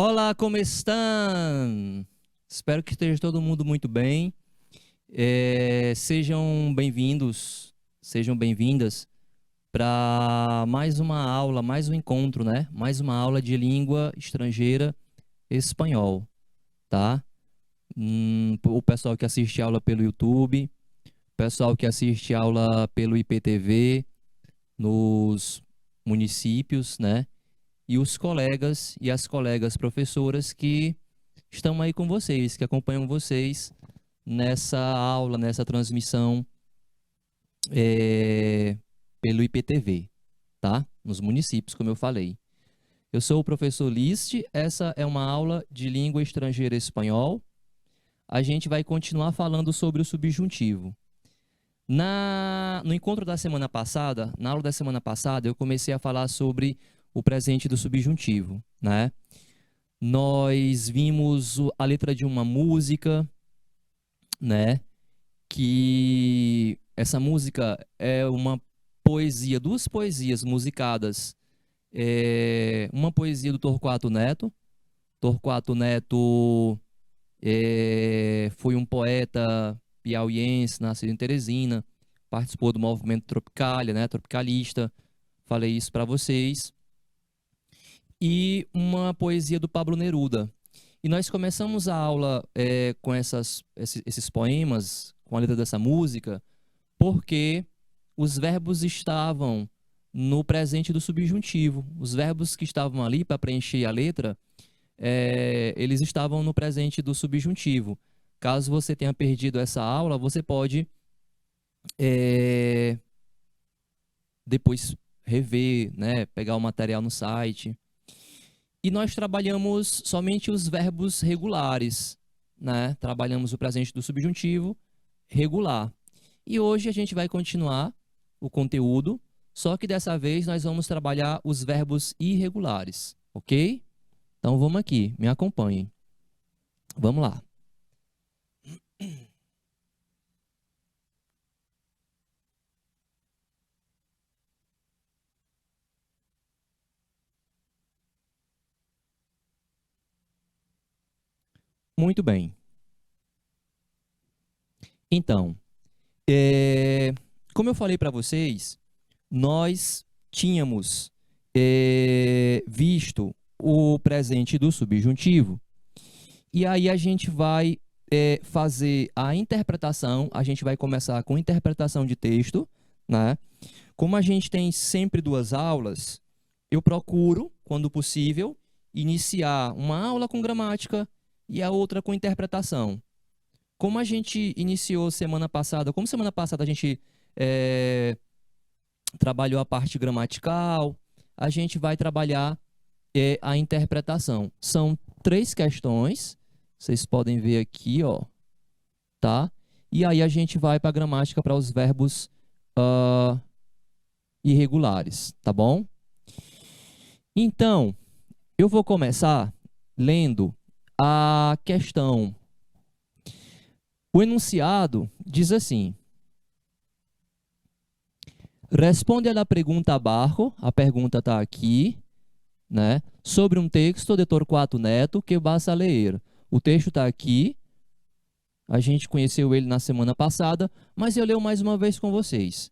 Olá, como estão? Espero que esteja todo mundo muito bem. Sejam bem-vindos, sejam bem-vindas para mais uma aula, mais um encontro, né? Mais uma aula de língua estrangeira espanhol, tá? O pessoal que assiste aula pelo YouTube, o pessoal que assiste aula pelo IPTV, nos municípios, né? E os colegas e as colegas professoras que estão aí com vocês, que acompanham vocês nessa aula, nessa transmissão pelo IPTV, tá? Nos municípios, como eu falei. Eu sou o professor Liste, essa é uma aula de língua estrangeira espanhol. A gente vai continuar falando sobre o subjuntivo. No encontro da semana passada, na aula da semana passada, eu comecei a falar sobre o presente do subjuntivo, né? Nós vimos a letra de uma música, né? Que essa música é uma poesia, duas poesias musicadas. Uma poesia do Torquato Neto. Torquato Neto foi um poeta piauiense, nascido em Teresina, participou do movimento Tropicália, né? Tropicalista. Falei isso para vocês. E uma poesia do Pablo Neruda. E nós começamos a aula com esses poemas, com a letra dessa música, porque os verbos estavam no presente do subjuntivo. Os verbos que estavam ali para preencher a letra, eles estavam no presente do subjuntivo. Caso você tenha perdido essa aula, você pode depois rever, né, pegar o material no site. E nós trabalhamos somente os verbos regulares, né? Trabalhamos o presente do subjuntivo regular. E hoje a gente vai continuar o conteúdo, só que dessa vez nós vamos trabalhar os verbos irregulares, ok? Então vamos aqui, me acompanhem. Vamos lá. Muito bem. Então, como eu falei para vocês, nós tínhamos visto o presente do subjuntivo, e aí a gente vai fazer a interpretação, a gente vai começar com interpretação de texto, né? Como a gente tem sempre duas aulas, eu procuro, quando possível, iniciar uma aula com gramática e a outra com interpretação. Como a gente iniciou semana passada, como semana passada a gente trabalhou a parte gramatical, a gente vai trabalhar a interpretação. São 3 questões, vocês podem ver aqui, ó, tá? E aí a gente vai para a gramática para os verbos irregulares, tá bom? Então, eu vou começar lendo a questão. O enunciado diz assim: responde à pergunta abaixo, a pergunta está aqui, né? Sobre um texto de Torquato Neto que vas a ler. O texto está aqui, a gente conheceu ele na semana passada, mas eu leio mais uma vez com vocês.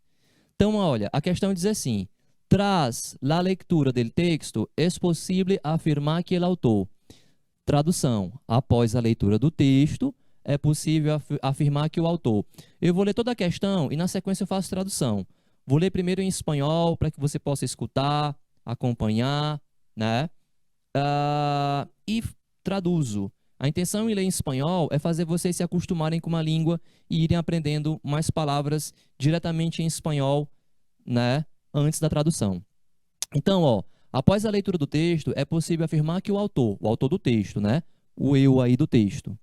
Então, olha, a questão diz assim: tras la lectura del texto, es posible afirmar que el autor. Tradução: após a leitura do texto, é possível afirmar que o autor. Eu vou ler toda a questão e na sequência eu faço tradução. Vou ler primeiro em espanhol para que você possa escutar, acompanhar, né? E traduzo. A intenção em ler em espanhol é fazer vocês se acostumarem com uma língua e irem aprendendo mais palavras diretamente em espanhol, né? Antes da tradução. Então, ó, após a leitura do texto, é possível afirmar que o autor do texto, né? O eu aí do texto,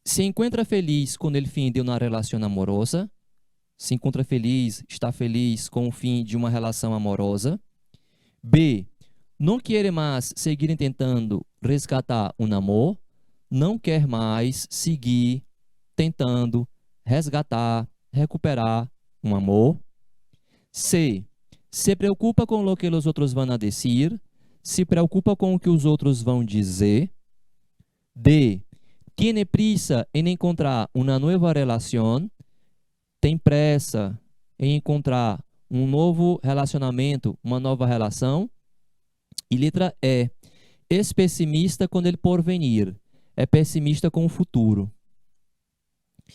se encontra feliz com o fim de uma relação amorosa. Se encontra feliz, está feliz com o fim de uma relação amorosa. B. Não quer mais seguir tentando resgatar um amor. Não quer mais seguir tentando resgatar, recuperar um amor. C. Se preocupa com o que os outros vão a dizer. se preocupa com o que os outros vão dizer. D, tiene prisa en encontrar una nueva relación. Tem pressa em encontrar um novo relacionamento, uma nova relação. E letra E, es pessimista com el porvenir. É pessimista com o futuro. O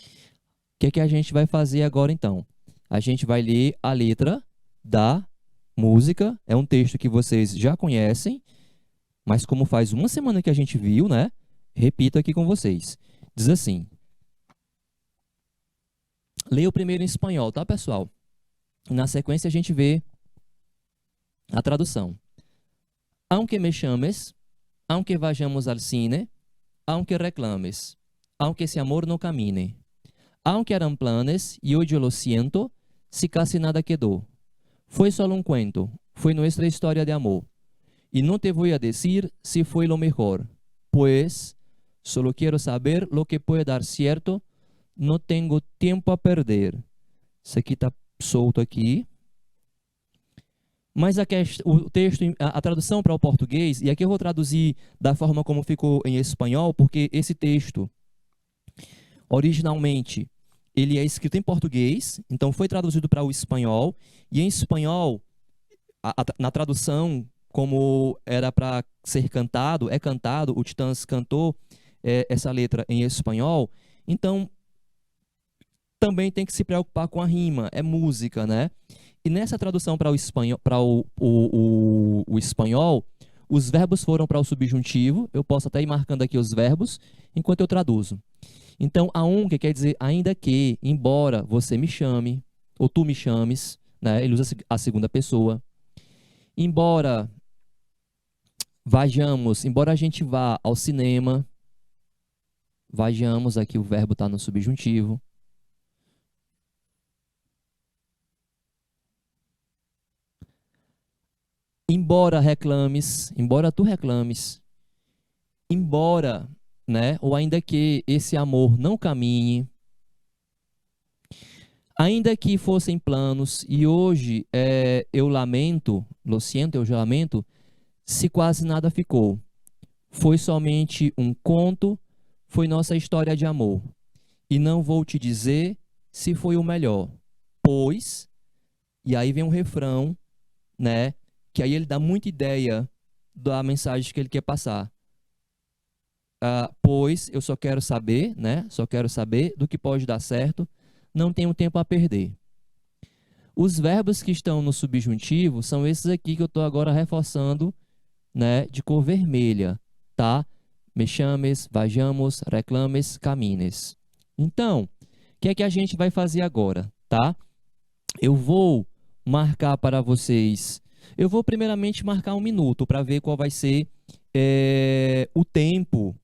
que é que a gente vai fazer agora, então? A gente vai ler a letra da música. É um texto que vocês já conhecem, mas como faz uma semana que a gente viu, né? Repito aqui com vocês. Diz assim. Leia o primeiro em espanhol, tá, pessoal? Na sequência, a gente vê a tradução. Aunque me chames, aunque vayamos al cine, aunque reclames, aunque ese amor no camine, aunque eran planes y hoy yo lo siento, si casi nada quedó. Fue solo un cuento, fue nuestra historia de amor. Y no te voy a decir si fue lo mejor, pues solo quiero saber lo que puede dar cierto, no tengo tiempo a perder. Isso aqui está solto aqui. Mas o texto, a tradução para o português, e aqui eu vou traduzir da forma como ficou em espanhol, porque esse texto, originalmente, ele é escrito em português, então foi traduzido para o espanhol, e em espanhol, na tradução, como era para ser cantado, é cantado, o Titãs cantou essa letra em espanhol, então também tem que se preocupar com a rima, é música, né? E nessa tradução para o espanhol, o espanhol, os verbos foram para o subjuntivo. Eu posso até ir marcando aqui os verbos enquanto eu traduzo. Então, aunque quer dizer ainda que, embora você me chame, ou tu me chames, né? Ele usa a segunda pessoa. Embora vajamos, embora a gente vá ao cinema, vajamos, aqui o verbo está no subjuntivo. Embora reclames, embora tu reclames, embora, né, ou ainda que esse amor não caminhe, ainda que fossem planos, e hoje eu lamento, lo siento, eu já lamento, se quase nada ficou. Foi somente um conto, foi nossa história de amor. E não vou te dizer se foi o melhor, pois, e aí vem um refrão, né, que aí ele dá muita ideia da mensagem que ele quer passar. Pois eu só quero saber, né? Só quero saber do que pode dar certo, não tenho tempo a perder. Os verbos que estão no subjuntivo são esses aqui que eu estou agora reforçando, né? De cor vermelha, tá? Me chames, vajamos, reclames, camines. Então, o que é que a gente vai fazer agora, tá? Eu vou marcar para vocês. Eu vou primeiramente marcar 1 minuto para ver qual vai ser o tempo.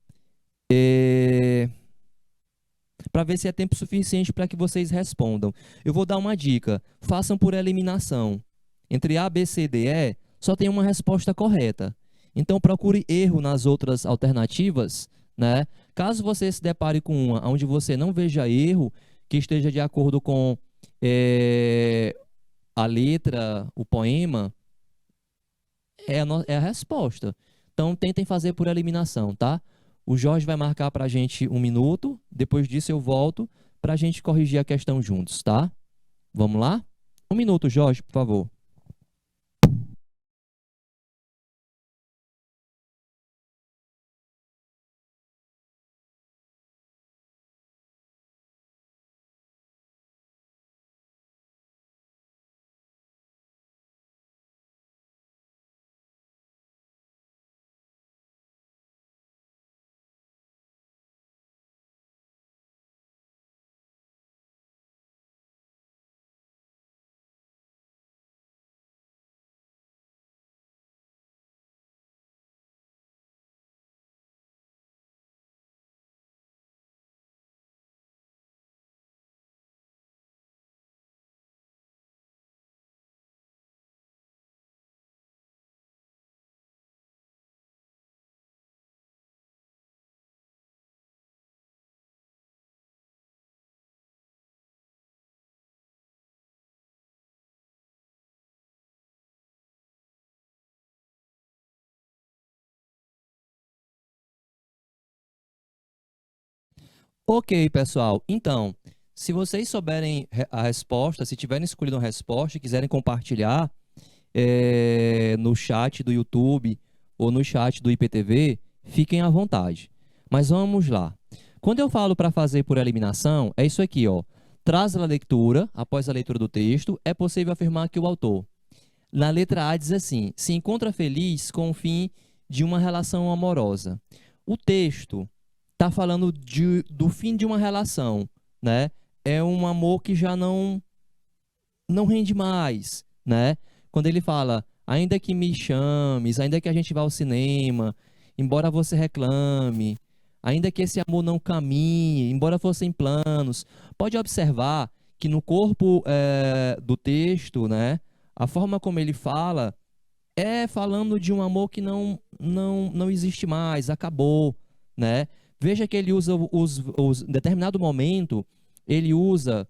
Para ver se é tempo suficiente para que vocês respondam. Eu vou dar uma dica. Façam por eliminação. Entre A, B, C, D, E, só tem uma resposta correta. Então, procure erro nas outras alternativas, né? Caso você se depare com uma onde você não veja erro, que esteja de acordo com a letra, o poema, é a resposta. Então, tentem fazer por eliminação, tá? O Jorge vai marcar para a gente 1 minuto. Depois disso, eu volto para a gente corrigir a questão juntos, tá? Vamos lá? 1 minuto, Jorge, por favor. Ok, pessoal. Então, se vocês souberem a resposta, se tiverem escolhido uma resposta e quiserem compartilhar no chat do YouTube ou no chat do IPTV, fiquem à vontade. Mas vamos lá. Quando eu falo para fazer por eliminação, é isso aqui, ó. Traz a leitura, após a leitura do texto, é possível afirmar que o autor, na letra A, diz assim: se encontra feliz com o fim de uma relação amorosa. O texto está falando do fim de uma relação, né? É um amor que já não rende mais, né? Quando ele fala, ainda que me chames, ainda que a gente vá ao cinema, embora você reclame, ainda que esse amor não caminhe, embora fossem planos, pode observar que no corpo do texto, né? A forma como ele fala é falando de um amor que não existe mais, acabou, né? Veja que ele usa em determinado momento, ele usa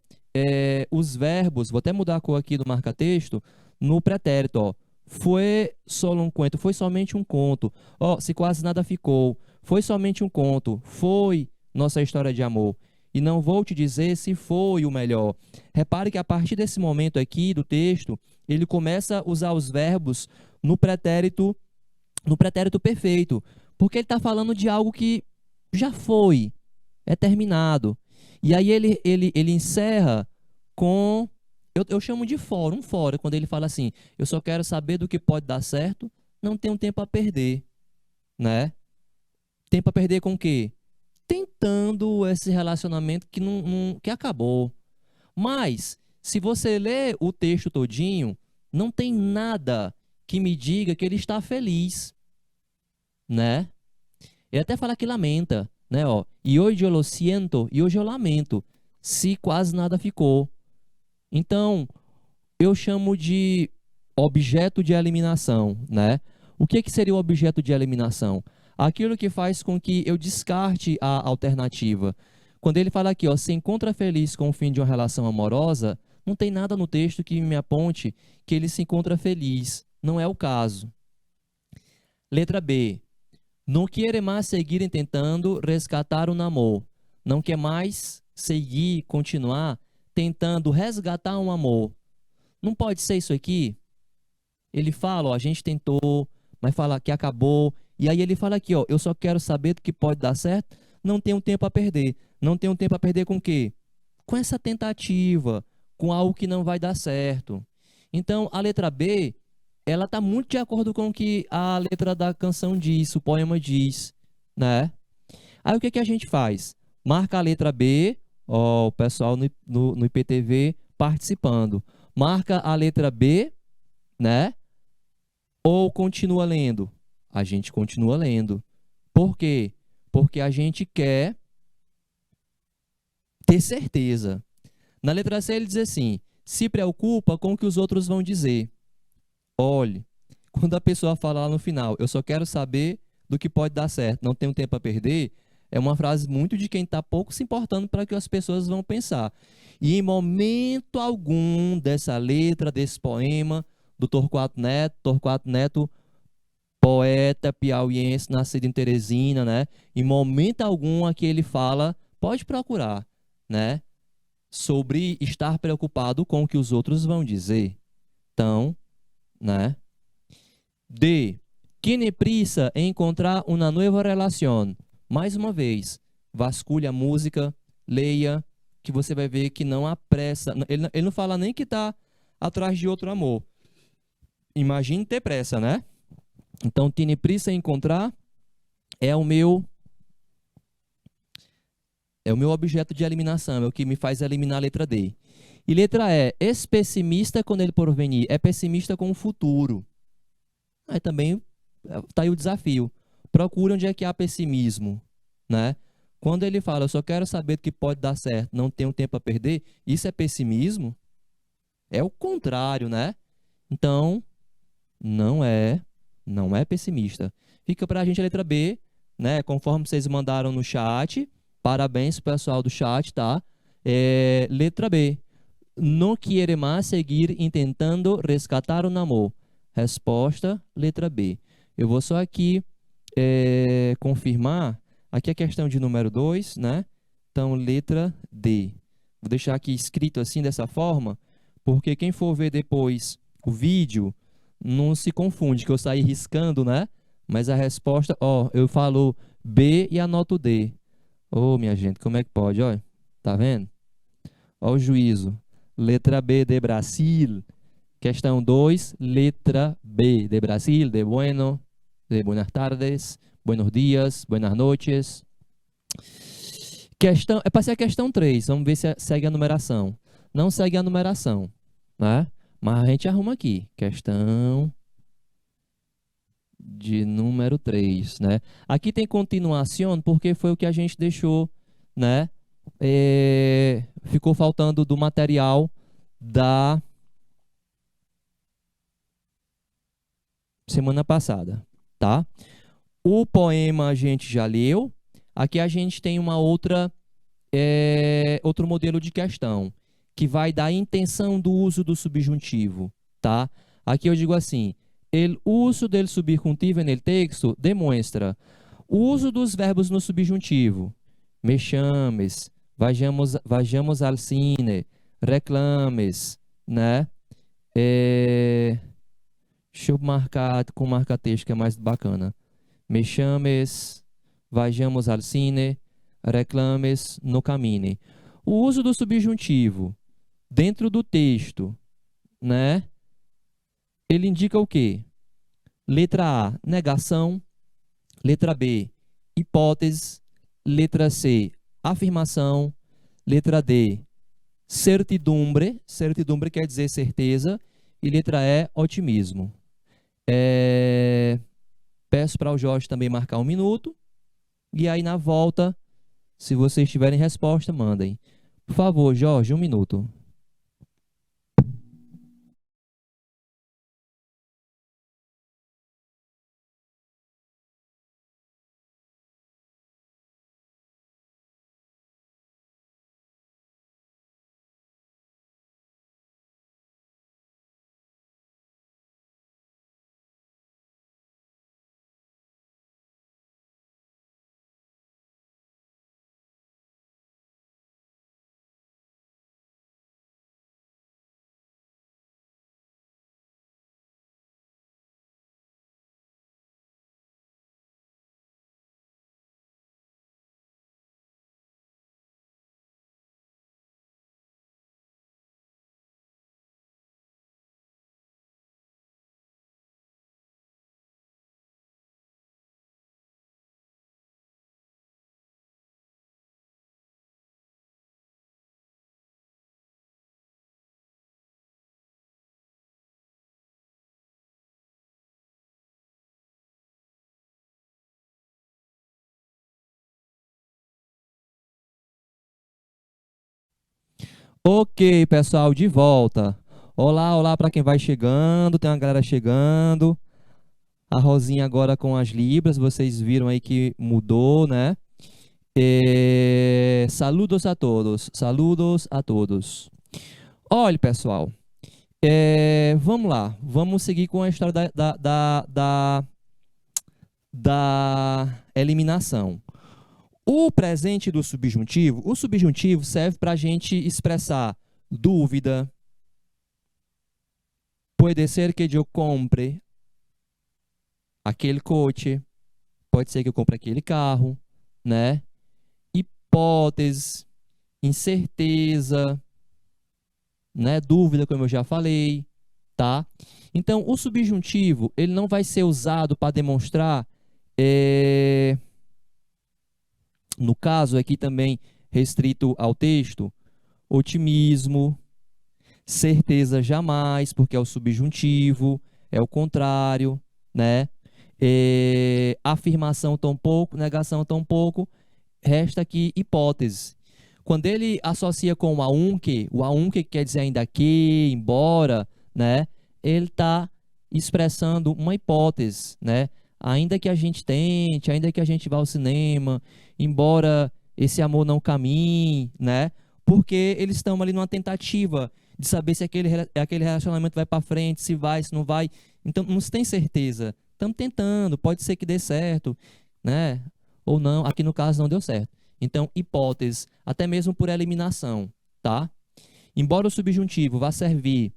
os verbos, vou até mudar a cor aqui do marca-texto, no pretérito, ó. Foi solo um conto, foi somente um conto. Ó, se quase nada ficou, foi somente um conto, foi nossa história de amor. E não vou te dizer se foi o melhor. Repare que a partir desse momento aqui do texto, ele começa a usar os verbos no pretérito perfeito, porque ele está falando de algo que já foi, é terminado. E aí ele encerra com, eu chamo de fora, um fora, quando ele fala assim, eu só quero saber do que pode dar certo, não tenho tempo a perder, né? Tempo a perder com o quê? Tentando esse relacionamento que acabou. Mas, se você ler o texto todinho, não tem nada que me diga que ele está feliz, né? Ele até fala que lamenta, né? Ó, e hoje eu lo siento, e hoje eu lamento, se quase nada ficou. Então, eu chamo de objeto de eliminação, né? O que seria o objeto de eliminação? Aquilo que faz com que eu descarte a alternativa. Quando ele fala aqui, ó, se encontra feliz com o fim de uma relação amorosa, não tem nada no texto que me aponte que ele se encontra feliz. Não é o caso. Letra B. Não quer mais seguir tentando resgatar o namoro. Não quer mais seguir, continuar tentando resgatar um amor. Não pode ser isso aqui? Ele fala, ó, a gente tentou, mas fala que acabou. E aí ele fala aqui, ó, eu só quero saber do que pode dar certo, não tenho tempo a perder. Não tenho tempo a perder com o quê? Com essa tentativa, com algo que não vai dar certo. Então, a letra B, ela está muito de acordo com o que a letra da canção diz, o poema diz, né? Aí o que que a gente faz? Marca a letra B, ó, o pessoal no IPTV participando. Marca a letra B, né? Ou continua lendo? A gente continua lendo. Por quê? Porque a gente quer ter certeza. Na letra C ele diz assim, se preocupa com o que os outros vão dizer. Olhe, quando a pessoa fala lá no final, eu só quero saber do que pode dar certo, não tenho tempo a perder, é uma frase muito de quem está pouco se importando para o que as pessoas vão pensar. E em momento algum dessa letra, desse poema, do Torquato Neto, poeta piauiense, nascido em Teresina, né? Em momento algum aqui ele fala, pode procurar, né? Sobre estar preocupado com o que os outros vão dizer. Então, né? D. Tiene prisa em encontrar uma nova relação. Mais uma vez, vasculhe a música, leia, que você vai ver que não há pressa. Ele não fala nem que está atrás de outro amor. Imagine ter pressa, né? Então, tiene prisa em encontrar é o meu objeto de eliminação, é o que me faz eliminar a letra D. E letra E, pessimista quando ele porvenir, é pessimista com o futuro. Aí também está aí o desafio. Procure onde é que há pessimismo, né? Quando ele fala, eu só quero saber do que pode dar certo, não tenho tempo a perder, isso é pessimismo? É o contrário, né? Então, não é pessimista. Fica para a gente a letra B, né? Conforme vocês mandaram no chat. Parabéns, pessoal do chat, tá? Letra B. Não quiere mais seguir tentando resgatar o namoro. Resposta, letra B. Eu vou só aqui confirmar. Aqui a questão de número 2, né? Questão letra D. Vou deixar aqui escrito assim, dessa forma, porque quem for ver depois o vídeo, não se confunde, que eu saí riscando, né? Mas a resposta, ó, eu falo B e anoto D. Ô, minha gente, como é que pode, ó? Tá vendo? Ó o juízo. Letra B de Brasil. Questão 2, letra B de Brasil, de bueno, de buenas tardes, buenos dias, buenas noches. Questão, é para ser a questão 3, vamos ver se segue a numeração. Não segue a numeração, né? Mas a gente arruma aqui. Questão de número 3, né? Aqui tem continuação porque foi o que a gente deixou, né? Ficou faltando do material da semana passada, tá? O poema a gente já leu. Aqui a gente tem uma outro modelo de questão, que vai dar a intenção do uso do subjuntivo, tá? Aqui eu digo assim, el uso del subjuntivo en el texto demonstra o uso dos verbos no subjuntivo. Me chames, vayamos al cine, reclames, né? Deixa eu marcar com marca-texto que é mais bacana. Me chames, vayamos al cine, reclames, no camine. O uso do subjuntivo dentro do texto, né? Ele indica o quê? Letra A, negação. Letra B, hipótese. Letra C, afirmação. Letra D, certidumbre. Certidumbre quer dizer certeza. E letra E, otimismo. Peço para o Jorge também marcar 1 minuto. E aí, na volta, se vocês tiverem resposta, mandem. Por favor, Jorge, 1 minuto. Ok, pessoal, de volta. Olá, olá para quem vai chegando. Tem uma galera chegando. A Rosinha agora com as libras. Vocês viram aí que mudou, né? Saludos a todos. Saludos a todos. Olha, pessoal. Vamos lá. Vamos seguir com a história da eliminação. O presente do subjuntivo, o subjuntivo serve para a gente expressar dúvida. Pode ser que eu compre aquele coche, pode ser que eu compre aquele carro, né? Hipótese, incerteza, né? Dúvida, como eu já falei, tá? Então, o subjuntivo, ele não vai ser usado para demonstrar... No caso aqui também restrito ao texto, otimismo, certeza jamais, porque é o subjuntivo, é o contrário, né? Afirmação tão pouco, negação tão pouco, resta aqui hipótese. Quando ele associa com o aunque quer dizer ainda que, embora, né? Ele está expressando uma hipótese, né? Ainda que a gente tente, ainda que a gente vá ao cinema, embora esse amor não caminhe, né? Porque eles estão ali numa tentativa de saber se aquele relacionamento vai para frente, se vai, se não vai. Então, não se tem certeza. Estamos tentando, pode ser que dê certo, né? Ou não, aqui no caso não deu certo. Então, hipótese, até mesmo por eliminação, tá? Embora o subjuntivo vá servir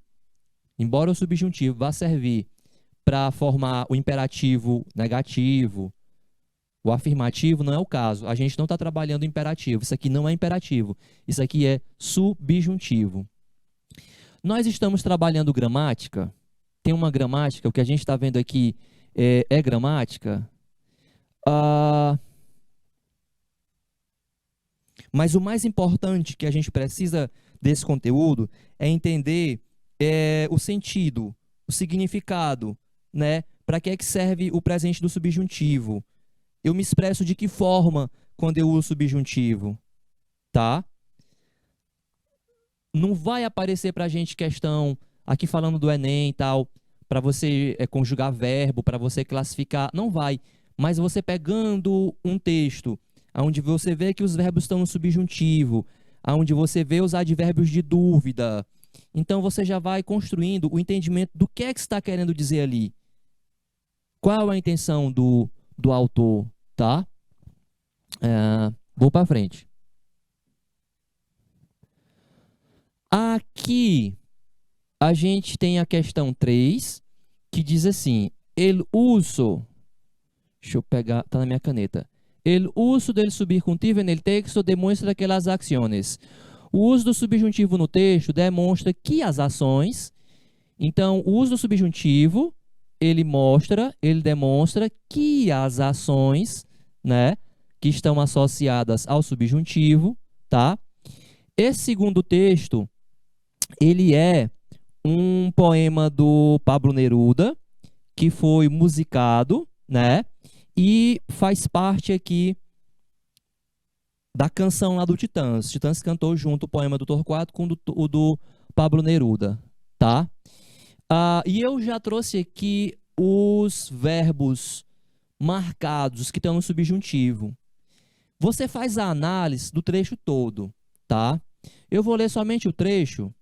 para formar o imperativo negativo, o afirmativo não é o caso. A gente não está trabalhando imperativo. Isso aqui não é imperativo. Isso aqui é subjuntivo. Nós estamos trabalhando gramática. Tem uma gramática, o que a gente está vendo aqui é gramática. Mas o mais importante que a gente precisa desse conteúdo é entender o sentido, o significado, né? Para que é que serve o presente do subjuntivo? Eu me expresso de que forma quando eu uso subjuntivo, tá? Não vai aparecer para a gente questão, aqui falando do Enem e tal, para você conjugar verbo, para você classificar, não vai. Mas você pegando um texto, onde você vê que os verbos estão no subjuntivo, onde você vê os advérbios de dúvida, então você já vai construindo o entendimento do que é que está querendo dizer ali. Qual é a intenção do autor, tá? Vou para frente. Aqui a gente tem a questão 3, que diz assim: el uso, deixa eu pegar, tá na minha caneta. El uso del subjuntivo en el texto demonstra que as ações. O uso do subjuntivo no texto demonstra que as ações. Então, o uso do subjuntivo, ele demonstra que as ações, né, que estão associadas ao subjuntivo, tá? Esse segundo texto, ele é um poema do Pablo Neruda, que foi musicado, né? E faz parte aqui da canção lá do Titãs. Titãs cantou junto o poema do Torquato com o do Pablo Neruda, tá? E eu já trouxe aqui os verbos marcados que estão no subjuntivo. Você faz a análise do trecho todo, tá? Eu vou ler somente o trecho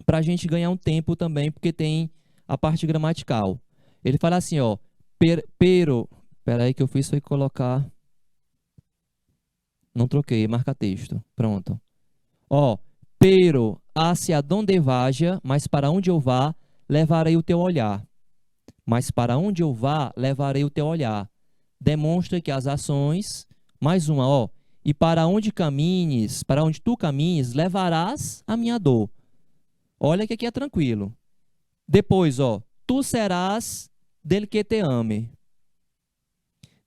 para a gente ganhar um tempo também, porque tem a parte gramatical. Ele fala assim, ó, peraí que eu fiz foi colocar, não troquei, marca texto, pronto. Ó, pero hacia donde vaja, mas para onde eu vá, levarei o teu olhar. Mas para onde eu vá, levarei o teu olhar. Demonstra que as ações, mais uma, ó, e para onde caminhes, para onde tu caminhes, levarás a minha dor. Olha que aqui é tranquilo. Depois, ó, tu serás del que te ame,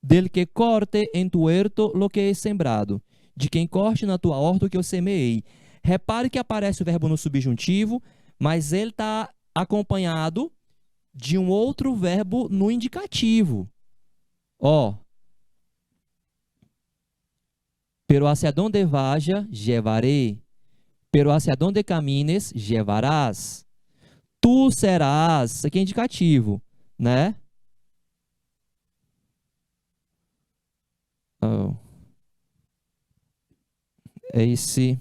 del que corte en tu huerto lo que é sembrado, de quem corte na tua horta o que eu semeei. Repare que aparece o verbo no subjuntivo, mas ele está acompanhado de um outro verbo no indicativo. Ó, pero hacia donde vaja, llevaré. Pero hacia donde camines, llevarás. Tu serás, isso aqui é indicativo, né? Oh. É esse.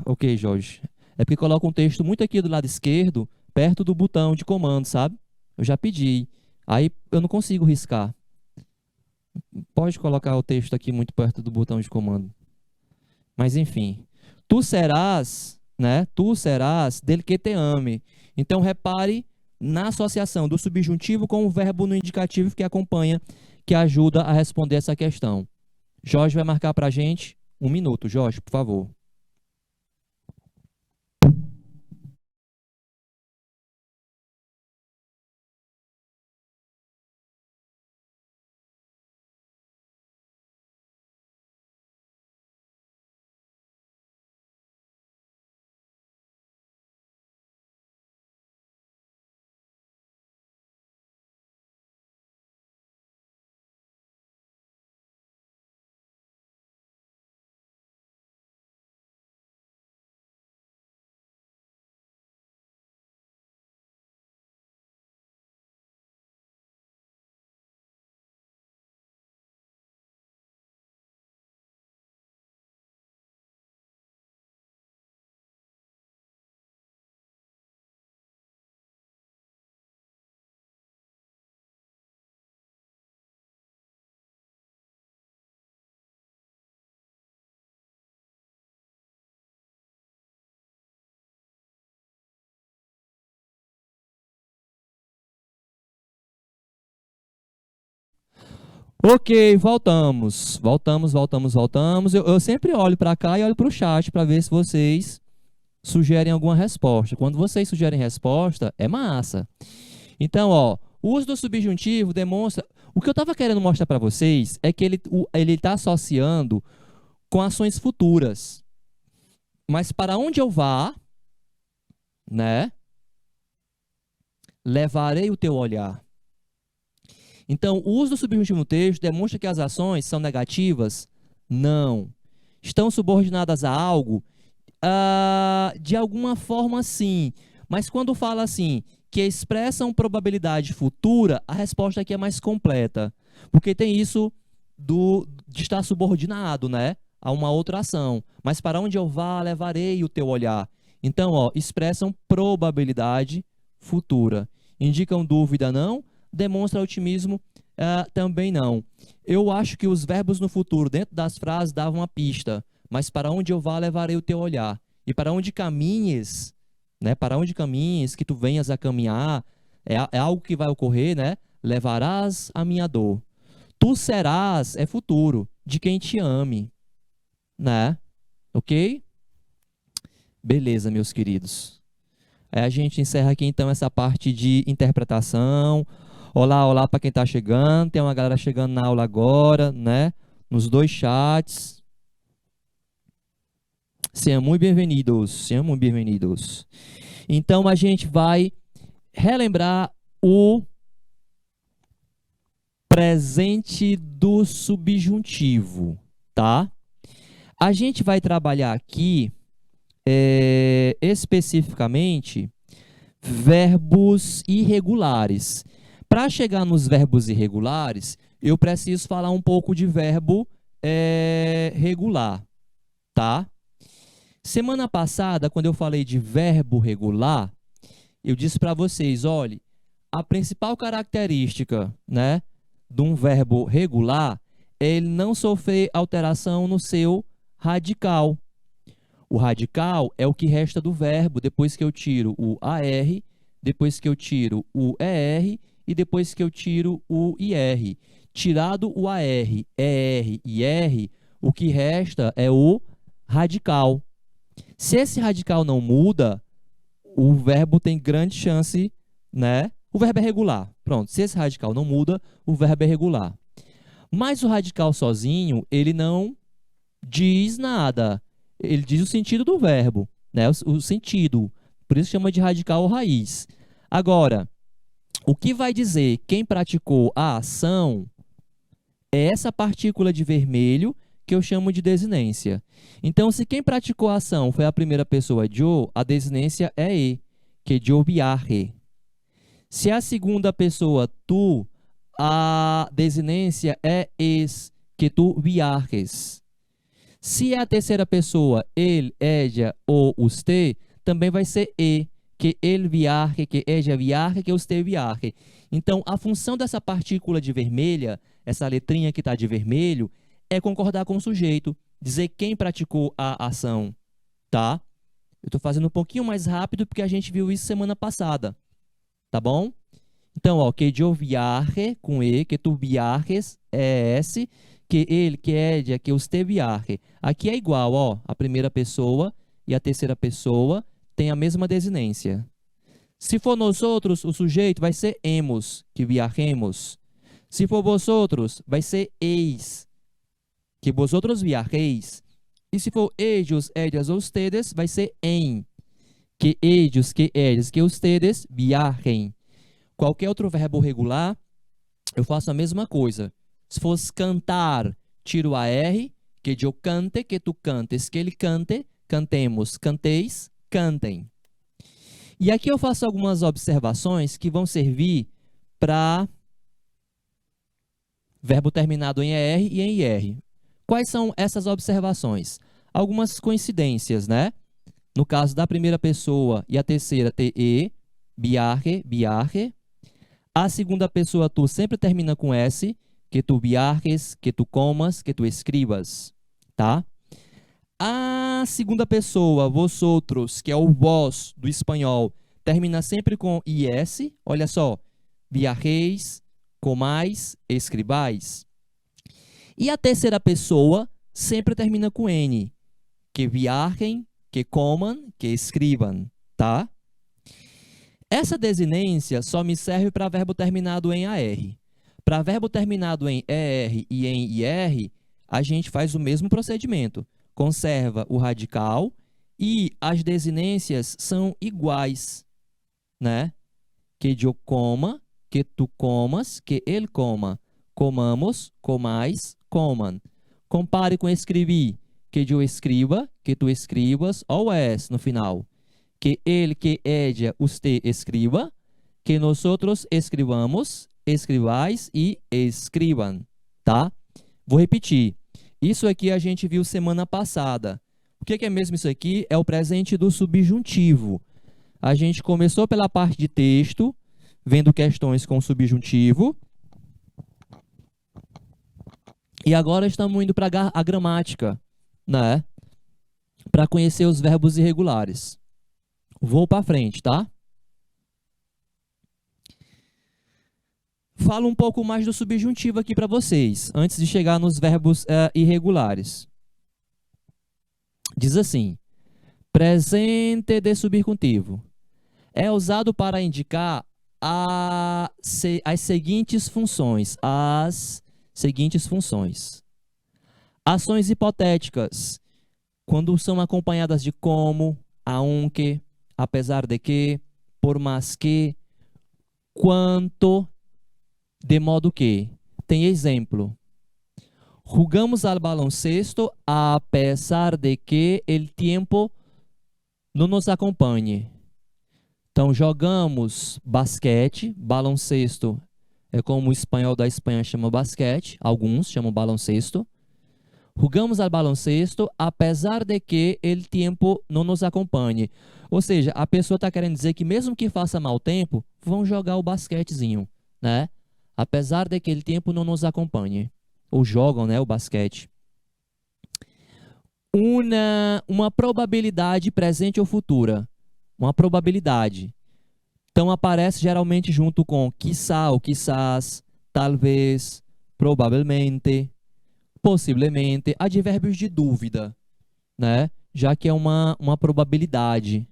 Ok, Jorge. É porque coloca um texto muito aqui do lado esquerdo, perto do botão de comando, sabe? Eu já pedi. Aí eu não consigo riscar. Pode colocar o texto aqui muito perto do botão de comando. Mas enfim. Tu serás, né? Tu serás del que te ame. Então repare na associação do subjuntivo com o verbo no indicativo que acompanha, que ajuda a responder essa questão. Jorge vai marcar para a gente 1 minuto. Jorge, por favor. Ok, voltamos. Eu sempre olho para cá e olho para o chat para ver se vocês sugerem alguma resposta. Quando vocês sugerem resposta, é massa. Então, ó, o uso do subjuntivo demonstra... O que eu estava querendo mostrar para vocês é que ele está associando com ações futuras. Mas para onde eu vá, né? Levarei o teu olhar. Então, o uso do subjuntivo no texto demonstra que as ações são negativas? Não. Estão subordinadas a algo? De alguma forma, sim. Mas quando fala assim, que expressam probabilidade futura, a resposta aqui é mais completa. Porque tem isso de estar subordinado, né, a uma outra ação. Mas para onde eu vá, levarei o teu olhar. Então, ó, expressam probabilidade futura. Indicam dúvida, não. Demonstra otimismo, também não. Eu acho que os verbos no futuro, dentro das frases, davam uma pista. Mas para onde eu vá, levarei o teu olhar. E para onde caminhes, né? Para onde caminhes, que tu venhas a caminhar, é algo que vai ocorrer, né? Levarás a minha dor. Tu serás, é futuro, de quem te ame, né? Ok? Beleza, meus queridos. A gente encerra aqui, então, essa parte de interpretação. Olá, olá para quem está chegando. Tem uma galera chegando na aula agora, né? Nos dois chats. Sejam muito bem-vindos, sejam muito bem-vindos. Então, a gente vai relembrar o presente do subjuntivo, tá? A gente vai trabalhar aqui, especificamente, verbos irregulares. Para chegar nos verbos irregulares, eu preciso falar um pouco de verbo regular, tá? Semana passada, quando eu falei de verbo regular, eu disse para vocês, olhe, a principal característica, né, de um verbo regular é ele não sofrer alteração no seu radical. O radical é o que resta do verbo depois que eu tiro o AR, depois que eu tiro o ER e depois que eu tiro o IR. Tirado o AR, ER e IR, o que resta é o radical. Se esse radical não muda, o verbo tem grande chance, né? O verbo é regular. Pronto, se esse radical não muda, o verbo é regular. Mas o radical sozinho, ele não diz nada. Ele diz o sentido do verbo, né? O sentido. Por isso chama de radical ou raiz. Agora, o que vai dizer quem praticou a ação é essa partícula de vermelho que eu chamo de desinência. Então, se quem praticou a ação foi a primeira pessoa Joe, a desinência é e, que Joe viaje. Se a segunda pessoa tu, a desinência é es, que tu viajes. Se é a terceira pessoa ele, ella ou usted, também vai ser e, que ele viaje, que ella viaje, que usted viaje. Então, a função dessa partícula de vermelha, essa letrinha que está de vermelho, é concordar com o sujeito, dizer quem praticou a ação, tá? Eu estou fazendo um pouquinho mais rápido porque a gente viu isso semana passada, tá bom? Então, ó, que yo viaje com e, que tu viajes é s, que ele, que ella, que usted viaje. Aqui é igual, ó, a primeira pessoa e a terceira pessoa tem a mesma desinência. Se for nós outros, o sujeito vai ser hemos, que viajemos. Se for vosotros, vai ser eis, que vosotros viajeis. E se for ellos, ellas ou ustedes, vai ser em, que ellos, que ellas, que ustedes viajem. Qualquer outro verbo regular, eu faço a mesma coisa. Se fosse cantar, tiro a R, que eu cante, que tu cantes, que ele cante, cantemos, canteis, cantem. E aqui eu faço algumas observações que vão servir para verbo terminado em ER e em IR. Quais são essas observações? Algumas coincidências, né? No caso da primeira pessoa e a terceira, TE, viaje, viaje. A segunda pessoa, tu, sempre termina com S, que tu viajes, que tu comas, que tu escribas, tá? A segunda pessoa, vosotros, que é o vós do espanhol, termina sempre com IS, olha só, viajeis, comais, escribais. E a terceira pessoa sempre termina com N. Que viajem, que comam, que escrevam, tá? Essa desinência só me serve para verbo terminado em AR. Para verbo terminado em ER e em IR, a gente faz o mesmo procedimento. Conserva o radical e as desinências são iguais, né? Que eu coma, que tu comas, que ele coma. Comamos, comais, comam. Compare com escrevi, que eu escriba, que tu escribas, ou es no final. Que ele, que ella, usted escriba, que nosotros escribamos, escribais e escriban, tá? Vou repetir. Isso aqui a gente viu semana passada. O que é mesmo isso aqui? É o presente do subjuntivo. A gente começou pela parte de texto, vendo questões com subjuntivo. E agora estamos indo para a gramática, né? Para conhecer os verbos irregulares. Vou para frente, tá? Falo um pouco mais do subjuntivo aqui para vocês, antes de chegar nos verbos irregulares. Diz assim, presente de subjuntivo. É usado para indicar as seguintes funções. As seguintes funções. Ações hipotéticas, quando são acompanhadas de como, aunque, apesar de que, por mais que, quanto, de modo que. Tem exemplo. Jugamos al baloncesto a pesar de que el tiempo não nos acompanhe. Então, jogamos basquete, baloncesto é como o espanhol da Espanha chama basquete, alguns chamam baloncesto. Jugamos al baloncesto apesar de que el tiempo não nos acompanhe. Ou seja, a pessoa está querendo dizer que mesmo que faça mau tempo, vão jogar o basquetezinho, né? Apesar de que el tempo não nos acompanhe. Ou jogam, né, o basquete. Uma probabilidade presente ou futura. Uma probabilidade. Então, aparece geralmente junto com quizá ou quizás, talvez, provavelmente, possivelmente, advérbios de dúvida, né? Já que é uma probabilidade.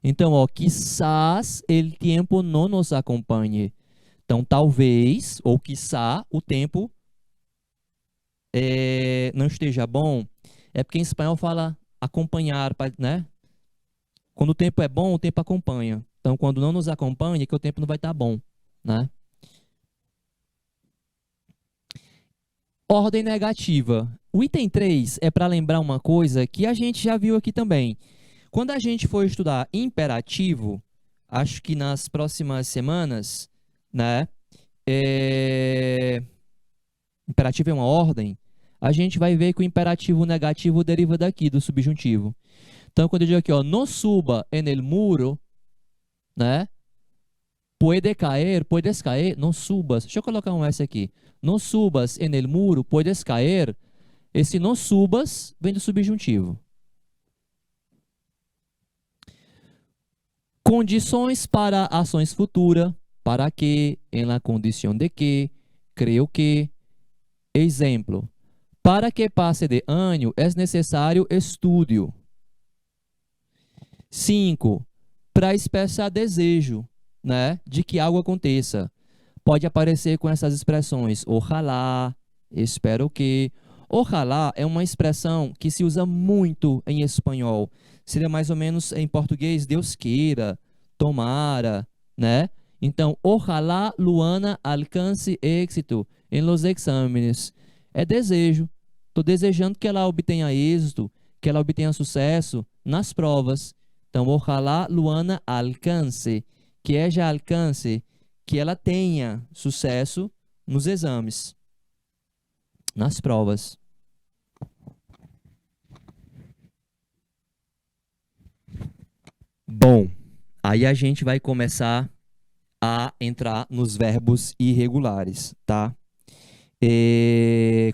Então, ó, quizás el tiempo não nos acompanhe. Então, talvez, ou quizá, o tempo não esteja bom. É porque em espanhol fala acompanhar, né? Quando o tempo é bom, o tempo acompanha. Então, quando não nos acompanha, é que o tempo não vai estar bom, né? Ordem negativa. O item 3 é para lembrar uma coisa que a gente já viu aqui também. Quando a gente for estudar imperativo, acho que nas próximas semanas, né? Imperativo é uma ordem. A gente vai ver que o imperativo negativo deriva daqui, do subjuntivo. Então, quando eu digo aqui, ó, no suba en el muro, né? Puedes caer, não subas. Deixa eu colocar um S aqui. No subas en el muro, puedes caer. Esse no subas vem do subjuntivo. Condições para ações futuras. Para que, em la condição de que, creio que. Exemplo. Para que passe de ano, é necessário estudo. 5. Para expressar desejo, né, de que algo aconteça. Pode aparecer com essas expressões. Ojalá, espero que. Ojalá é uma expressão que se usa muito em espanhol. Seria mais ou menos em português, Deus queira, tomara, né? Então, ojalá Luana alcance êxito em los exámenes. É desejo. Estou desejando que ela obtenha êxito, que ela obtenha sucesso nas provas. Então, ojalá Luana alcance, que ella alcance, que ela tenha sucesso nos exames, nas provas. Bom, aí a gente vai começar a entrar nos verbos irregulares, tá?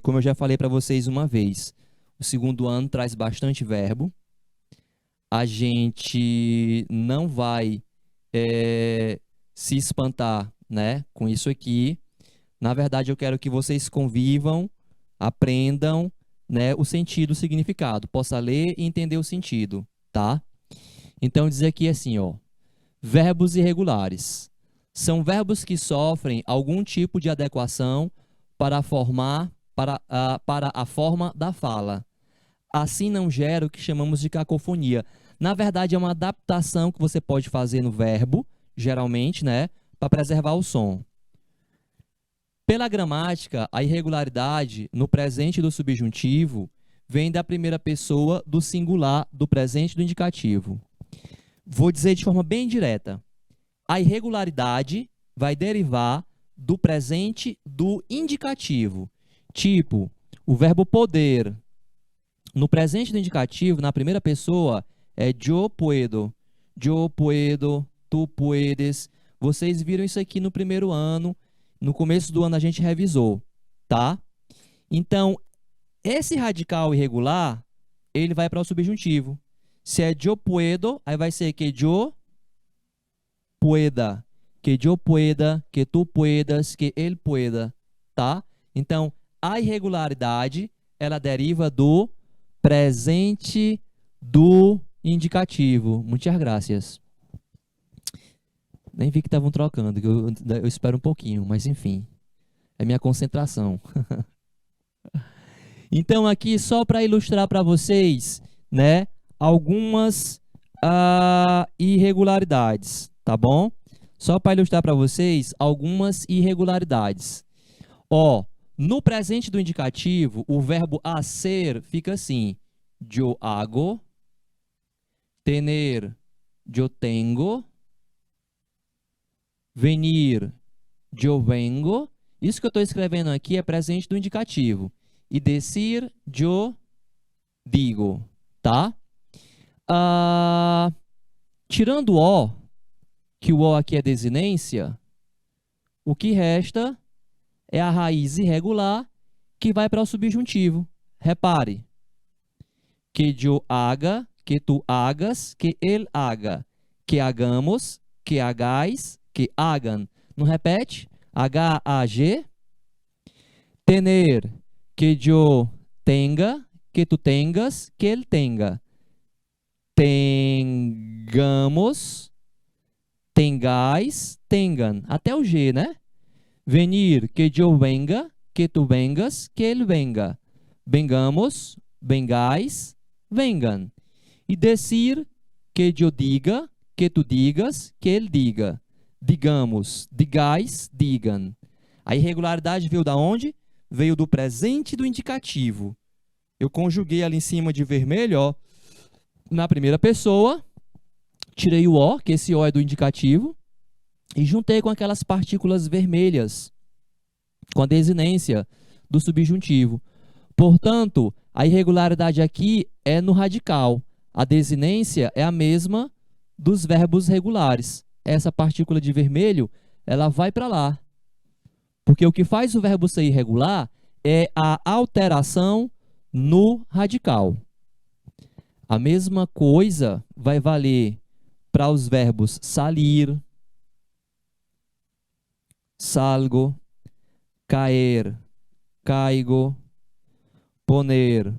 Como eu já falei para vocês uma vez, o segundo ano traz bastante verbo. A gente não vai se espantar, né, com isso aqui. Na verdade, eu quero que vocês convivam aprendam, né, o sentido, o significado, possa ler e entender o sentido, tá? Então, dizer aqui assim, ó, verbos irregulares. São verbos que sofrem algum tipo de adequação para para a forma da fala. Assim não gera o que chamamos de cacofonia. Na verdade, é uma adaptação que você pode fazer no verbo, geralmente, né, para preservar o som. Pela gramática, a irregularidade no presente do subjuntivo vem da primeira pessoa do singular do presente do indicativo. Vou dizer de forma bem direta. A irregularidade vai derivar do presente do indicativo. Tipo, o verbo poder. No presente do indicativo, na primeira pessoa, é yo puedo, tu puedes. Vocês viram isso aqui no primeiro ano. No começo do ano a gente revisou, tá? Então, esse radical irregular, ele vai para o subjuntivo. Se é yo puedo, aí vai ser que yo pueda, que yo pueda, que tu puedas, que ele pueda, tá? Então, a irregularidade, ela deriva do presente do indicativo. Muitas graças. Nem vi que estavam trocando, que eu espero um pouquinho, mas enfim. É minha concentração. Então, aqui, só para ilustrar para vocês, né, algumas irregularidades, tá bom? Só para ilustrar para vocês algumas irregularidades. Ó, no presente do indicativo, o verbo hacer fica assim: yo hago, tener, yo tengo, venir, yo vengo. Isso que eu estou escrevendo aqui é presente do indicativo. E decir, yo digo, tá? Tirando o, que o o aqui é desinência, o que resta é a raiz irregular que vai para o subjuntivo. Repare. Que yo haga, que tu hagas, que él haga. Que hagamos, que hagáis, que hagan. Não repete? H-A-G. Tener, que yo tenga, que tu tengas, que él tenga. Tengamos, tengais, tengan. Até o G, né? Venir, que yo venga, que tu vengas, que él venga. Vengamos, vengais, vengan. E decir, que yo diga, que tu digas, que ele diga. Digamos, digais, digam. A irregularidade veio da onde? Veio do presente do indicativo. Eu conjuguei ali em cima de vermelho, ó, na primeira pessoa, tirei o O, que esse O é do indicativo, e juntei com aquelas partículas vermelhas, com a desinência do subjuntivo. Portanto, a irregularidade aqui é no radical. A desinência é a mesma dos verbos regulares. Essa partícula de vermelho, ela vai para lá. Porque o que faz o verbo ser irregular é a alteração no radical. A mesma coisa vai valer para os verbos salir, salgo, caer, caigo, poner,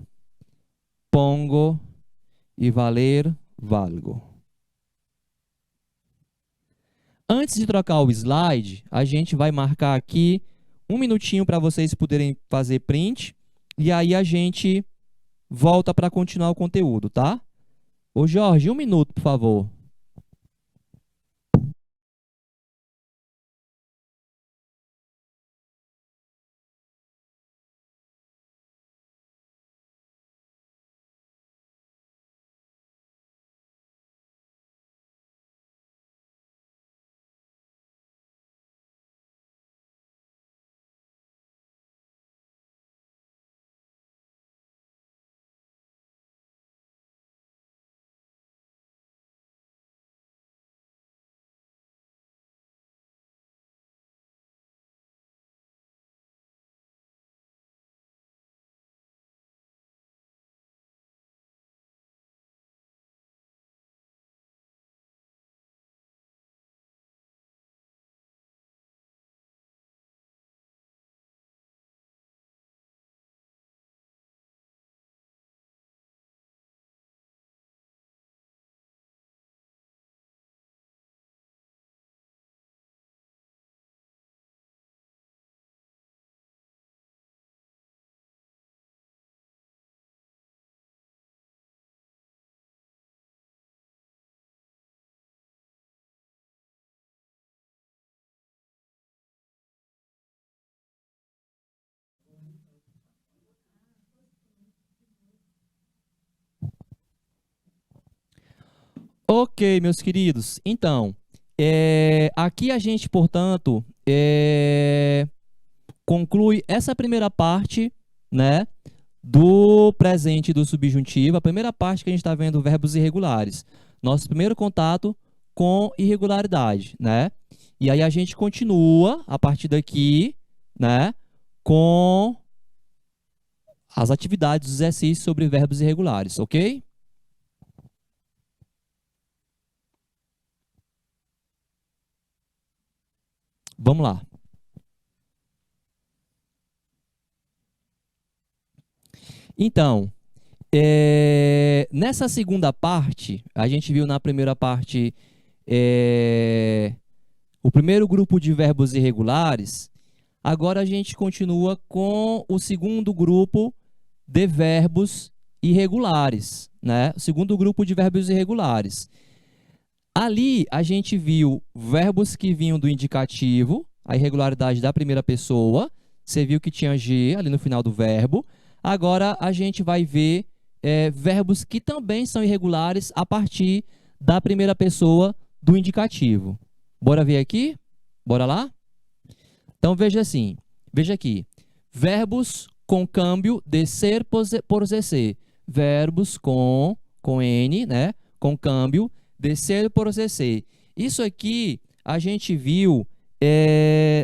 pongo e valer, valgo. Antes de trocar o slide, a gente vai marcar aqui um minutinho para vocês poderem fazer print e aí a gente volta para continuar o conteúdo, tá? Ô Jorge, um minuto, por favor. Ok, meus queridos. Então, aqui a gente, portanto, conclui essa primeira parte, né, do presente e do subjuntivo. A primeira parte que a gente está vendo verbos irregulares. Nosso primeiro contato com irregularidade, né? E aí a gente continua a partir daqui, né, com as atividades, os exercícios sobre verbos irregulares, ok? Vamos lá. Então, nessa segunda parte, a gente viu na primeira parte o primeiro grupo de verbos irregulares. Agora a gente continua com o segundo grupo de verbos irregulares, né? O segundo grupo de verbos irregulares. Ali a gente viu verbos que vinham do indicativo, a irregularidade da primeira pessoa. Você viu que tinha G ali no final do verbo. Agora a gente vai ver verbos que também são irregulares a partir da primeira pessoa do indicativo. Bora ver aqui? Bora lá? Então veja assim, veja aqui. Verbos com câmbio de ser por ZC. Verbos com N, né? Com câmbio de ser por ZC. Isso aqui a gente viu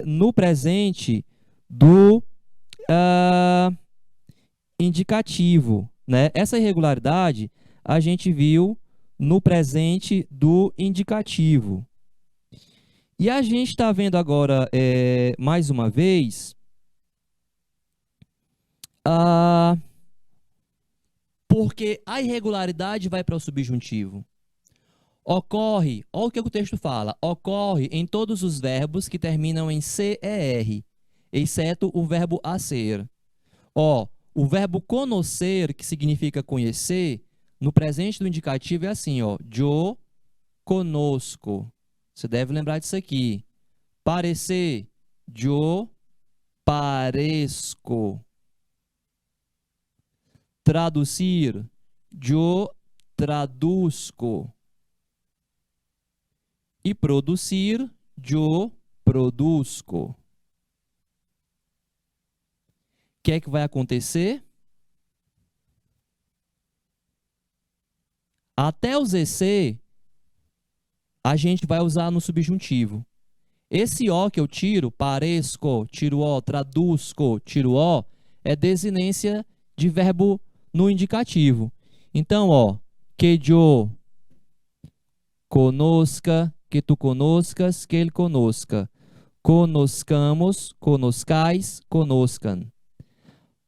no presente do indicativo, né? Essa irregularidade a gente viu no presente do indicativo. E a gente está vendo agora, mais uma vez, porque a irregularidade vai para o subjuntivo. Ocorre, olha o que o texto fala, ocorre em todos os verbos que terminam em CER, exceto o verbo a ser. Ó, o verbo conocer, que significa conhecer, no presente do indicativo é assim, ó, yo conosco. Você deve lembrar disso aqui. Parecer, yo parezco. Traduzir, yo traduzco. E produzir, yo produzco. O que é que vai acontecer? Até o ZC, a gente vai usar no subjuntivo. Esse O que eu tiro, paresco, tiro O, traduzco, tiro O, é desinência de verbo no indicativo. Então, ó, que yo conosca, que tu conoscas, que ele conosca. Conoscamos, conoscais, conoscam.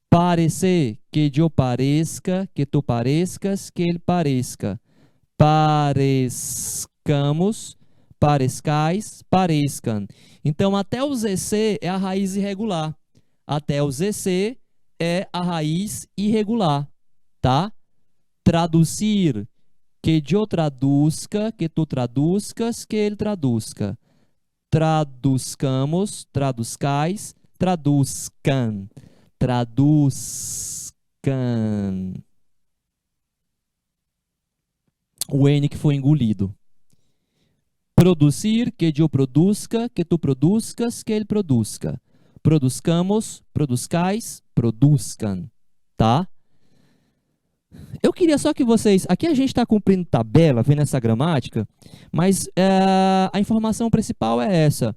Parecer, que eu pareça, que tu pareças, que ele pareça. Parescamos, parescais, pareçam. Então, até o ZC é a raiz irregular. Até o ZC é a raiz irregular, tá? Traduzir, que eu traduzca, que tu traduzcas, que ele traduzca. Traduzcamos, traduzcais, traduzcam. Traduzcam. O N que foi engolido. Produzir, que eu produzca, que tu produzcas, que ele produzca. Produzcamos, produzcais, produzcam, tá? Eu queria só que vocês... Aqui a gente está cumprindo tabela, vendo essa gramática, mas a informação principal é essa.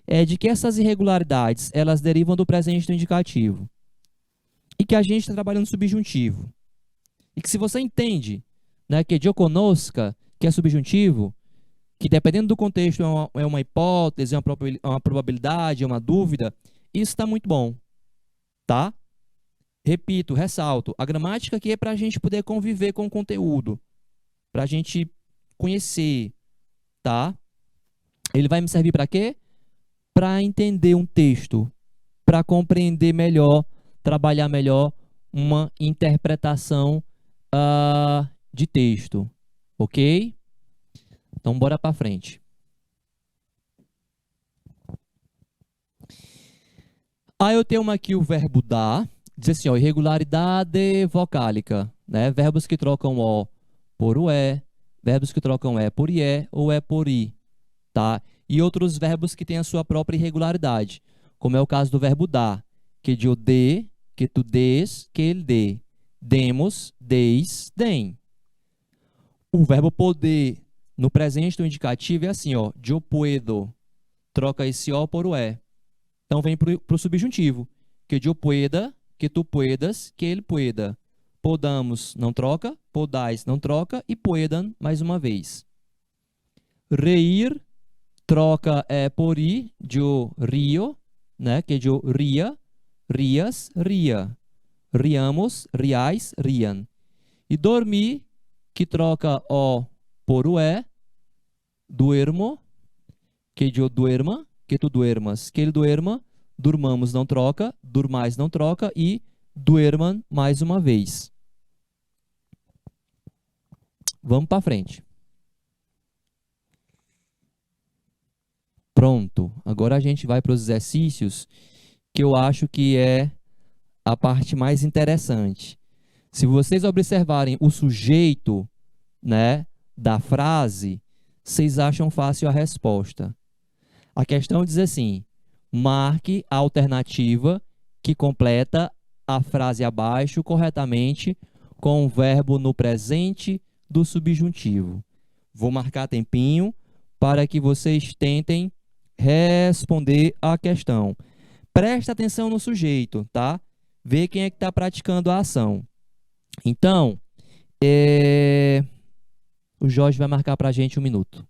É de que essas irregularidades, elas derivam do presente do indicativo. E que a gente está trabalhando subjuntivo. E que se você entende, né, que eu conosca, que é subjuntivo, que dependendo do contexto é uma hipótese, é uma probabilidade, é uma dúvida, isso está muito bom, tá? Repito, ressalto, a gramática aqui é para a gente poder conviver com o conteúdo, para a gente conhecer, tá? Ele vai me servir para quê? Para entender um texto, para compreender melhor, trabalhar melhor uma interpretação de texto, ok? Então, bora para frente. Aí eu tenho aqui o verbo dar, diz assim, ó, irregularidade vocálica, né? Verbos que trocam o por o verbos que trocam é por ié ou é por i, tá? E outros verbos que têm a sua própria irregularidade, como é o caso do verbo dar, que de o dê, que tu des, que ele dê. Demos, deis, dem. O verbo poder no presente do indicativo é assim, ó, yo puedo, troca esse o por o é. Então vem para o subjuntivo, que yo pueda, que tu puedas, que ele pueda. Podamos, não troca, podais, não troca, e puedan, mais uma vez. Reír, troca é por i, yo rio, né, que yo ria, rias, ria. Riamos, riais, riam. E dormir, que troca o por o é, duermo, que eu duerma, que tu duermas, que ele duerma, durmamos não troca, durmais não troca e duerman mais uma vez. Vamos para frente. Pronto. Agora a gente vai para os exercícios que eu acho que é a parte mais interessante. Se vocês observarem o sujeito, né, da frase, vocês acham fácil a resposta. A questão diz assim: marque a alternativa que completa a frase abaixo corretamente com o verbo no presente do subjuntivo. Vou marcar tempinho para que vocês tentem responder a questão. Presta atenção no sujeito, tá? Vê quem é que está praticando a ação. Então, o Jorge vai marcar para a gente 1 minuto.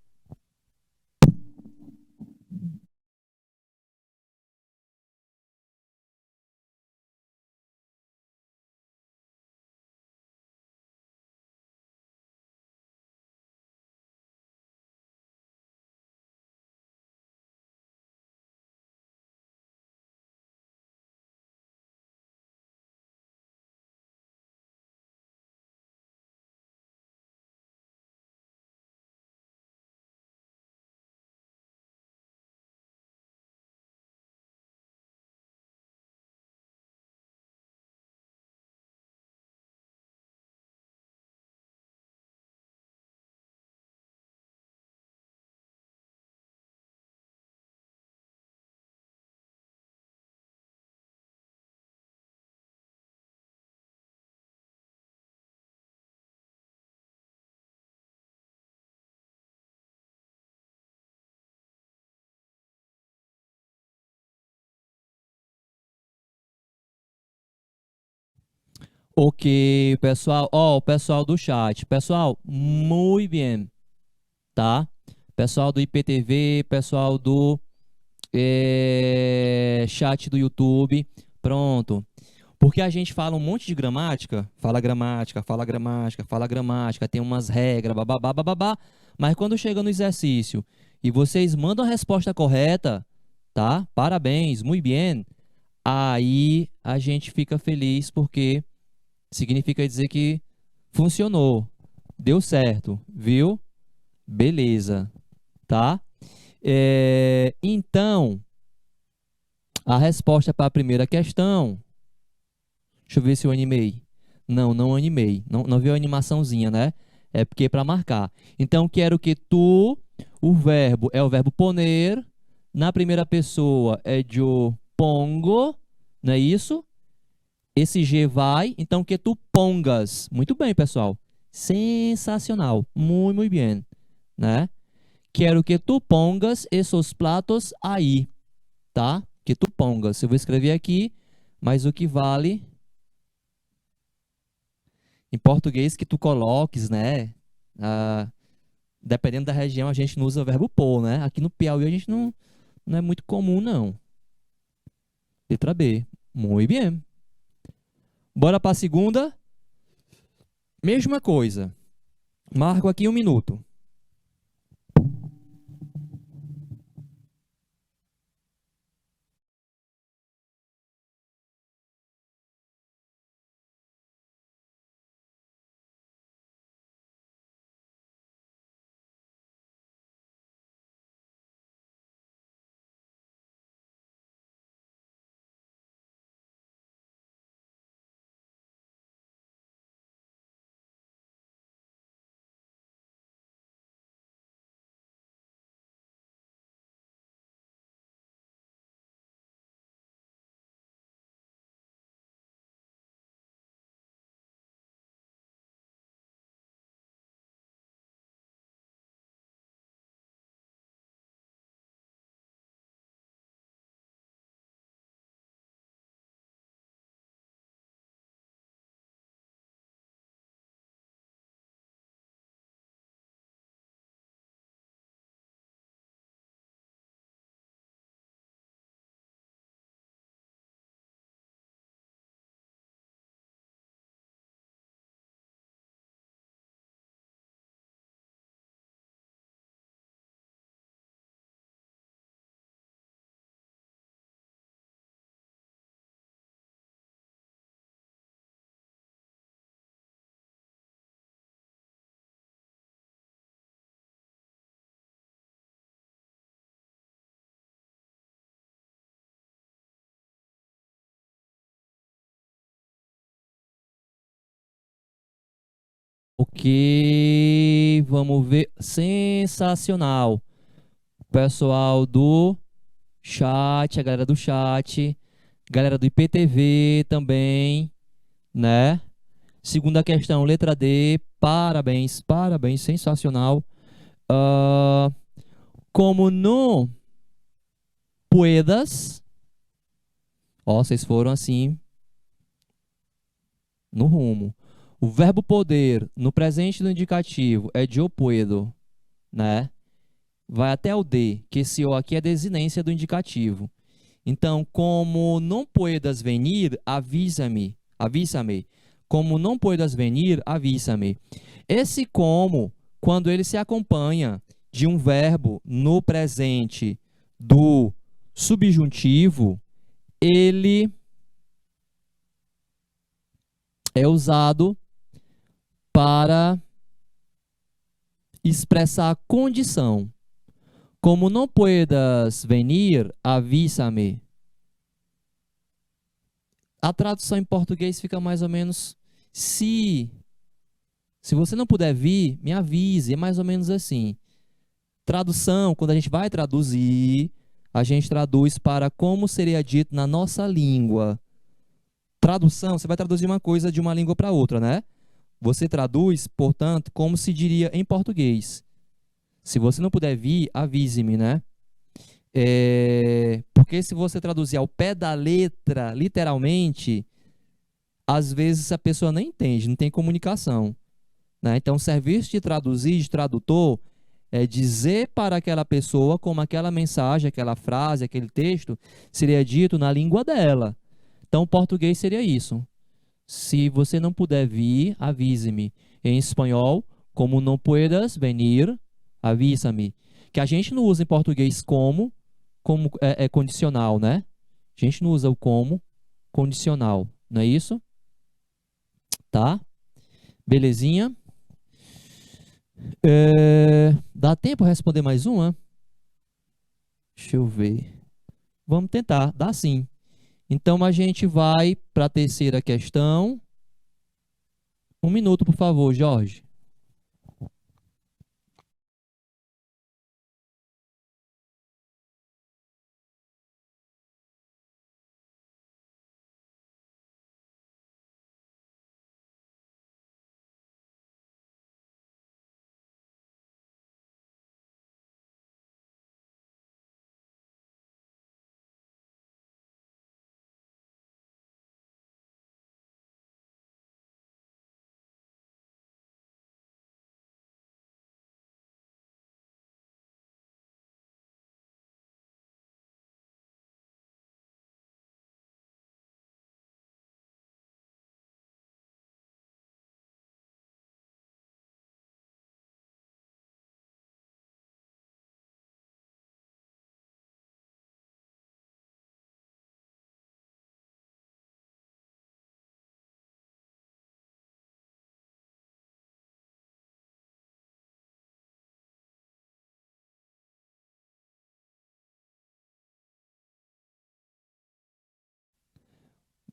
Ok, pessoal. Ó, o pessoal do chat. Pessoal, muito bem, tá? Pessoal do IPTV, pessoal do chat do YouTube. Pronto. Porque a gente fala um monte de gramática, fala gramática, fala gramática, fala gramática, tem umas regras, bababá, bababá, mas quando chega no exercício e vocês mandam a resposta correta, tá? Parabéns, muito bem. Aí a gente fica feliz porque significa dizer que funcionou, deu certo, viu? Beleza, tá? Então, a resposta para a primeira questão, deixa eu ver se eu animei. Não, não animei. Não, não viu a animaçãozinha, né? É porque é para marcar. Então, quero que tu, o verbo é o verbo poner, na primeira pessoa é yo pongo, não é isso? Esse G vai, então que tu pongas. Muito bem, pessoal. Sensacional. Muito, muito bem, né? Quero que tu pongas esses pratos aí, tá? Que tu pongas. Eu vou escrever aqui, mas o que vale em português que tu coloques, né? Ah, dependendo da região, a gente não usa o verbo pôr, né? Aqui no Piauí a gente não é muito comum, não. Letra B. Muito bem. Bora para a segunda. Mesma coisa. Marco aqui 1 minuto. Ok, vamos ver. Sensacional. Pessoal do chat, a galera do chat, galera do IPTV também, né? Segunda questão, letra D. Parabéns, parabéns, sensacional. Ah, como não puedas, ó, vocês foram assim no rumo. O verbo poder no presente do indicativo é yo puedo, né? Vai até o D, que esse O aqui é a desinência do indicativo. Então, como não puedas venir, avisa-me. Avisa-me. Como não puedas venir, avisa-me. Esse como, quando ele se acompanha de um verbo no presente do subjuntivo, ele é usado para expressar a condição. Como não puedas venir, avisa-me. A tradução em português fica mais ou menos se você não puder vir, me avise, é mais ou menos assim. Tradução, quando a gente vai traduzir, a gente traduz para como seria dito na nossa língua. Tradução, você vai traduzir uma coisa de uma língua para outra, né? Você traduz, portanto, como se diria em português. Se você não puder vir, avise-me, né? Porque se você traduzir ao pé da letra, literalmente, às vezes a pessoa nem entende, não tem comunicação, né? Então, o serviço de traduzir, de tradutor, é dizer para aquela pessoa como aquela mensagem, aquela frase, aquele texto seria dito na língua dela. Então, o português seria isso. Se você não puder vir, avise-me. Em espanhol, como não puedas venir, avisa-me. Que a gente não usa em português como é condicional, né? A gente não usa o como condicional, não é isso? Tá? Belezinha? Dá tempo de responder mais uma? Deixa eu ver. Vamos tentar, dá sim. Então, a gente vai para a terceira questão. 1 minuto, por favor, Jorge.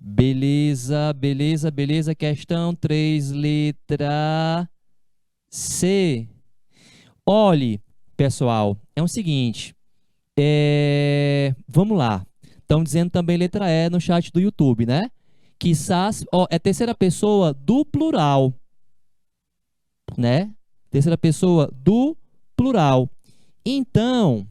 Beleza, beleza, beleza. Questão 3, letra C. Olhe, pessoal, é o seguinte. Vamos lá. Estão dizendo também letra E no chat do YouTube, né? Quizás, ó, é terceira pessoa do plural, né? Terceira pessoa do plural. Então,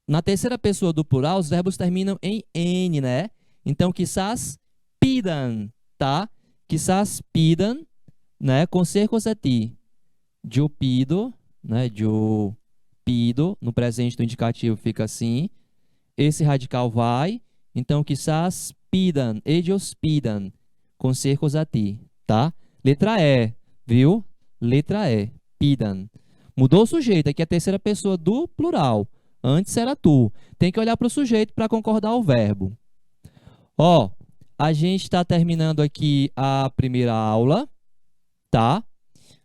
na terceira pessoa do plural, os verbos terminam em N, né? Então, quizás pidan, tá? Quizás pidan, né? Com ser, com ti. Eu pido, né? Eu pido. No presente do indicativo fica assim. Esse radical vai. Então, quizás pidan, ellos pidan. Com ser, com ti, tá? Letra E, viu? Letra E, pidan. Mudou o sujeito, aqui é a terceira pessoa do plural. Antes era tu. Tem que olhar para o sujeito para concordar o verbo. Ó, a gente está terminando aqui a primeira aula, tá?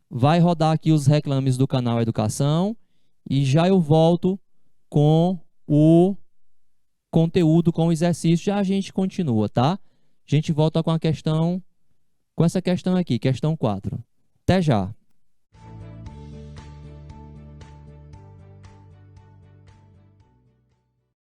Vai rodar aqui os reclames do canal Educação e já eu volto com o conteúdo, com o exercício, já a gente continua, tá? A gente volta com a questão com essa questão aqui, questão 4. Até já!